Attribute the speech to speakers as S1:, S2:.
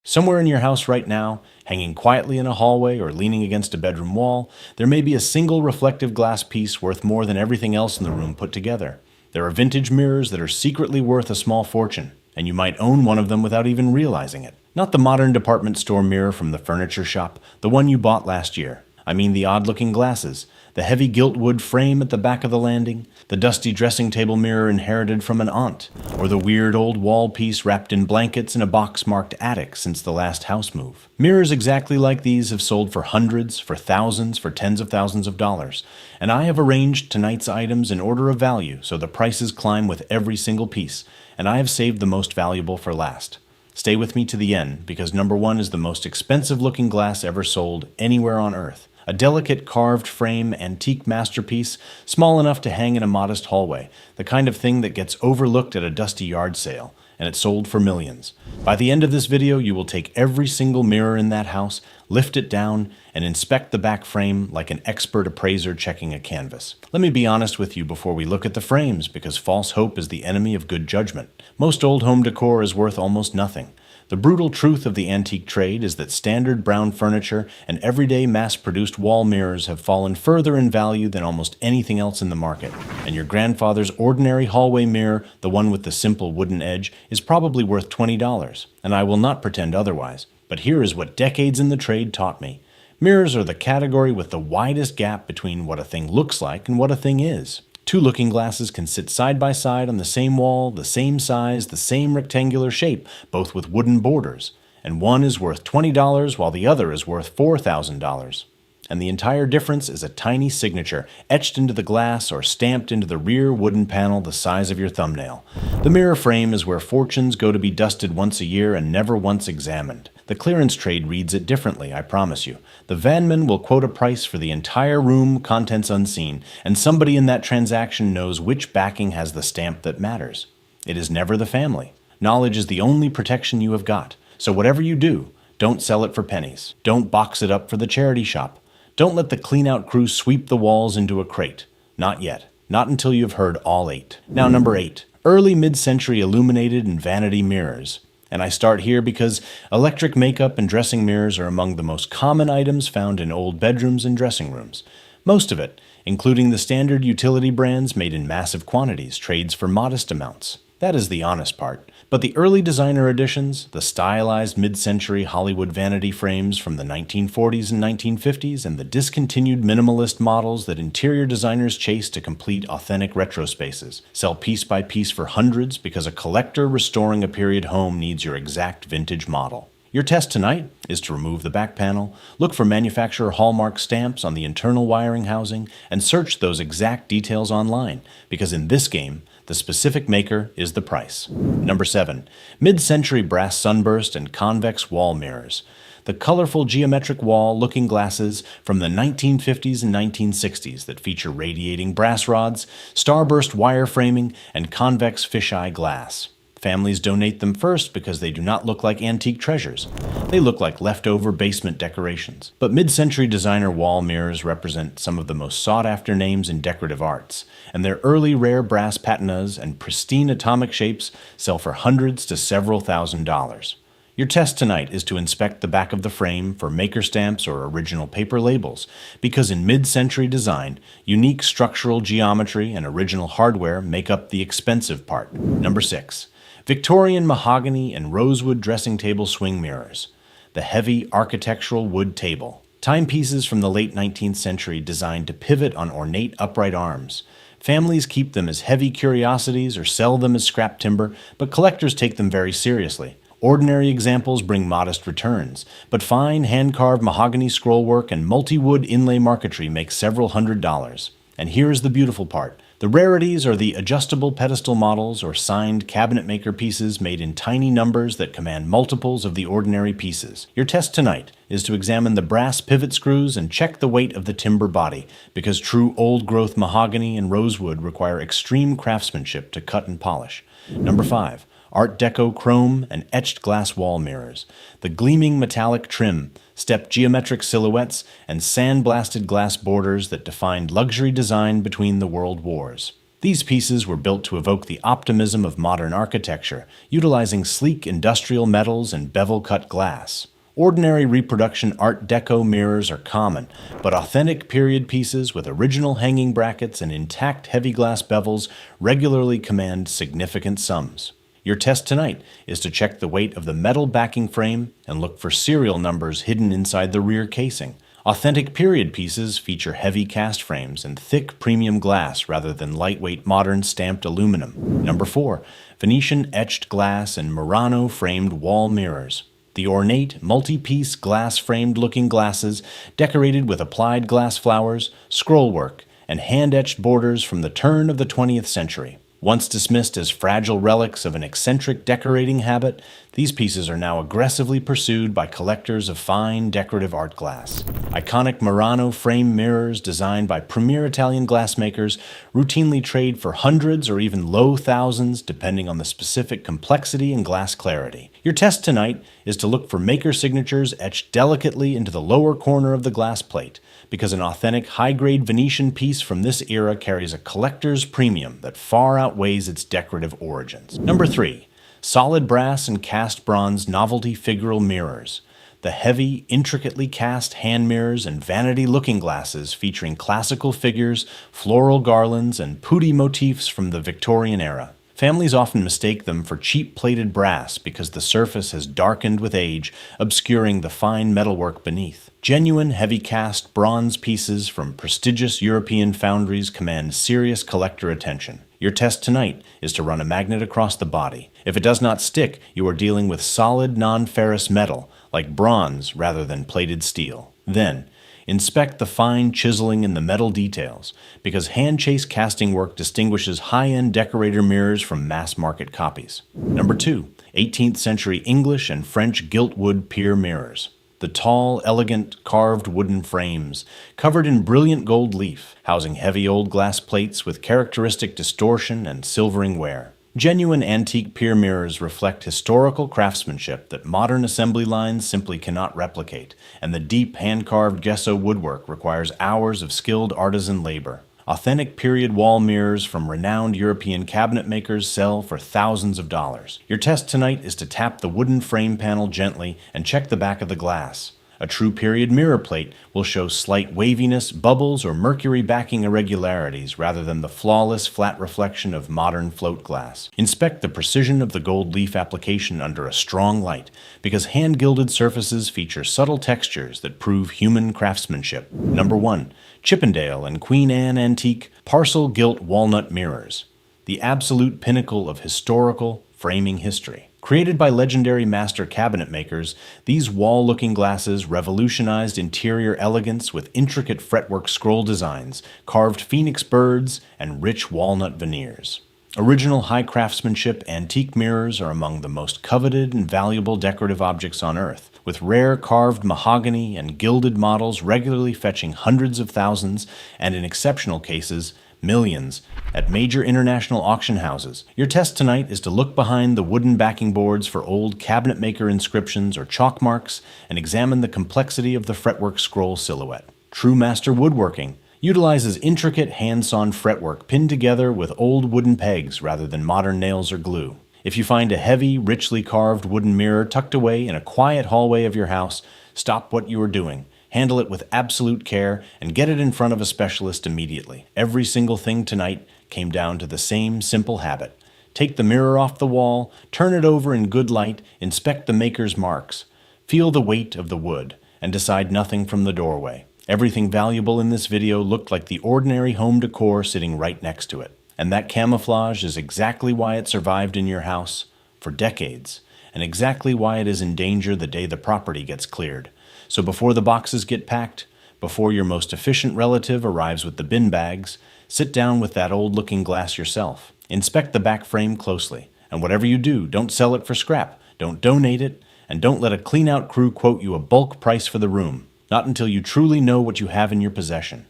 S1: Somewhere in your house right now, hanging quietly in a hallway or leaning against a bedroom wall, there may be a single reflective glass piece worth more than everything else in the room put together. There are vintage mirrors that are secretly worth a small fortune, and you might own one of them without even realizing it. Not the modern department store mirror from the furniture shop, the one you bought last year. I mean the odd-looking glasses, the heavy gilt wood frame at the back of the landing, the dusty dressing table mirror inherited from an aunt, or the weird old wall piece wrapped in blankets in a box marked attic since the last house move. Mirrors exactly like these have sold for hundreds, for thousands, for tens of thousands of dollars, and I have arranged tonight's items in order of value so the prices climb with every single piece, and I have saved the most valuable for last. Stay with me to the end, because number one is the most expensive looking glass ever sold anywhere on Earth. A delicate carved frame antique masterpiece, small enough to hang in a modest hallway, the kind of thing that gets overlooked at a dusty yard sale, and it sold for millions. By the end of this video, you will take every single mirror in that house, lift it down, and inspect the back frame like an expert appraiser checking a canvas. Let me be honest with you before we look at the frames, because false hope is the enemy of good judgment. Most old home decor is worth almost nothing. The brutal truth of the antique trade is that standard brown furniture and everyday mass-produced wall mirrors have fallen further in value than almost anything else in the market. And your grandfather's ordinary hallway mirror, the one with the simple wooden edge, is probably worth $20. And I will not pretend otherwise. But here is what decades in the trade taught me. Mirrors are the category with the widest gap between what a thing looks like and what a thing is. Two looking glasses can sit side by side on the same wall, the same size, the same rectangular shape, both with wooden borders, and one is worth $20 while the other is worth $4,000. And the entire difference is a tiny signature etched into the glass or stamped into the rear wooden panel the size of your thumbnail. The mirror frame is where fortunes go to be dusted once a year and never once examined. The clearance trade reads it differently, I promise you. The vanman will quote a price for the entire room, contents unseen, and somebody in that transaction knows which backing has the stamp that matters. It is never the family. Knowledge is the only protection you have got. So whatever you do, don't sell it for pennies. Don't box it up for the charity shop. Don't let the clean-out crew sweep the walls into a crate. Not yet. Not until you have heard all 8. Now number 8. Early mid-century illuminated and vanity mirrors. And I start here because electric makeup and dressing mirrors are among the most common items found in old bedrooms and dressing rooms. Most of it, including the standard utility brands made in massive quantities, trades for modest amounts. That is the honest part. But the early designer editions, the stylized mid-century Hollywood vanity frames from the 1940s and 1950s, and the discontinued minimalist models that interior designers chase to complete authentic retro spaces, sell piece by piece for hundreds because a collector restoring a period home needs your exact vintage model. Your test tonight is to remove the back panel, look for manufacturer hallmark stamps on the internal wiring housing, and search those exact details online, because in this game, the specific maker is the price. Number 7. Mid-century brass sunburst and convex wall mirrors. The colorful geometric wall looking glasses from the 1950s and 1960s that feature radiating brass rods, starburst wire framing, and convex fisheye glass. Families donate them first because they do not look like antique treasures. They look like leftover basement decorations. But mid-century designer wall mirrors represent some of the most sought-after names in decorative arts, and their early rare brass patinas and pristine atomic shapes sell for hundreds to several $1,000s. Your test tonight is to inspect the back of the frame for maker stamps or original paper labels, because in mid-century design, unique structural geometry and original hardware make up the expensive part. Number 6. Victorian mahogany and rosewood dressing table swing mirrors. The heavy architectural wood table. Timepieces from the late 19th century designed to pivot on ornate upright arms. Families keep them as heavy curiosities or sell them as scrap timber, but collectors take them very seriously. Ordinary examples bring modest returns, but fine hand-carved mahogany scrollwork and multi-wood inlay marquetry make several $100s. And here's the beautiful part. The rarities are the adjustable pedestal models or signed cabinet maker pieces made in tiny numbers that command multiples of the ordinary pieces. Your test tonight is to examine the brass pivot screws and check the weight of the timber body, because true old-growth mahogany and rosewood require extreme craftsmanship to cut and polish. Number 5. Art Deco chrome and etched glass wall mirrors. The gleaming metallic trim, stepped geometric silhouettes, and sandblasted glass borders that defined luxury design between the world wars. These pieces were built to evoke the optimism of modern architecture, utilizing sleek industrial metals and bevel-cut glass. Ordinary reproduction Art Deco mirrors are common, but authentic period pieces with original hanging brackets and intact heavy glass bevels regularly command significant sums. Your test tonight is to check the weight of the metal backing frame and look for serial numbers hidden inside the rear casing. Authentic period pieces feature heavy cast frames and thick premium glass rather than lightweight modern stamped aluminum. Number 4. Venetian etched glass and Murano framed wall mirrors. The ornate, multi-piece glass-framed looking glasses, decorated with applied glass flowers, scrollwork, and hand-etched borders from the turn of the 20th century. Once dismissed as fragile relics of an eccentric decorating habit, these pieces are now aggressively pursued by collectors of fine, decorative art glass. Iconic Murano frame mirrors designed by premier Italian glassmakers routinely trade for hundreds or even low thousands depending on the specific complexity and glass clarity. Your test tonight is to look for maker signatures etched delicately into the lower corner of the glass plate, because an authentic high-grade Venetian piece from this era carries a collector's premium that far outweighs its decorative origins. Number 3. Solid brass and cast bronze novelty figural mirrors. The heavy, intricately cast hand mirrors and vanity looking glasses featuring classical figures, floral garlands, and putti motifs from the Victorian era. Families often mistake them for cheap plated brass because the surface has darkened with age, obscuring the fine metalwork beneath. Genuine heavy cast bronze pieces from prestigious European foundries command serious collector attention. Your test tonight is to run a magnet across the body. If it does not stick, you are dealing with solid non-ferrous metal, like bronze rather than plated steel. Then, inspect the fine chiseling in the metal details, because hand-chase casting work distinguishes high-end decorator mirrors from mass-market copies. Number 2. 18th century English and French gilt-wood pier mirrors. The tall, elegant, carved wooden frames, covered in brilliant gold leaf, housing heavy old glass plates with characteristic distortion and silvering wear. Genuine antique pier mirrors reflect historical craftsmanship that modern assembly lines simply cannot replicate, and the deep hand-carved gesso woodwork requires hours of skilled artisan labor. Authentic period wall mirrors from renowned European cabinet makers sell for thousands of dollars. Your test tonight is to tap the wooden frame panel gently and check the back of the glass. A true period mirror plate will show slight waviness, bubbles, or mercury backing irregularities rather than the flawless flat reflection of modern float glass. Inspect the precision of the gold leaf application under a strong light, because hand-gilded surfaces feature subtle textures that prove human craftsmanship. Number 1. Chippendale and Queen Anne Antique Parcel Gilt Walnut Mirrors. The absolute pinnacle of historical framing history. Created by legendary master cabinet makers, these wall-looking glasses revolutionized interior elegance with intricate fretwork scroll designs, carved phoenix birds, and rich walnut veneers. Original high craftsmanship antique mirrors are among the most coveted and valuable decorative objects on Earth, with rare carved mahogany and gilded models regularly fetching hundreds of thousands, and in exceptional cases, millions, at major international auction houses. Your test tonight is to look behind the wooden backing boards for old cabinet maker inscriptions or chalk marks and examine the complexity of the fretwork scroll silhouette. True master woodworking utilizes intricate hand-sawn fretwork pinned together with old wooden pegs rather than modern nails or glue. If you find a heavy, richly carved wooden mirror tucked away in a quiet hallway of your house, stop what you are doing. Handle it with absolute care and get it in front of a specialist immediately. Every single thing tonight came down to the same simple habit. Take the mirror off the wall, turn it over in good light, inspect the maker's marks. Feel the weight of the wood, and decide nothing from the doorway. Everything valuable in this video looked like the ordinary home decor sitting right next to it. And that camouflage is exactly why it survived in your house for decades, and exactly why it is in danger the day the property gets cleared. So before the boxes get packed, before your most efficient relative arrives with the bin bags, sit down with that old-looking glass yourself. Inspect the back frame closely, and whatever you do, don't sell it for scrap, don't donate it, and don't let a clean-out crew quote you a bulk price for the room, not until you truly know what you have in your possession.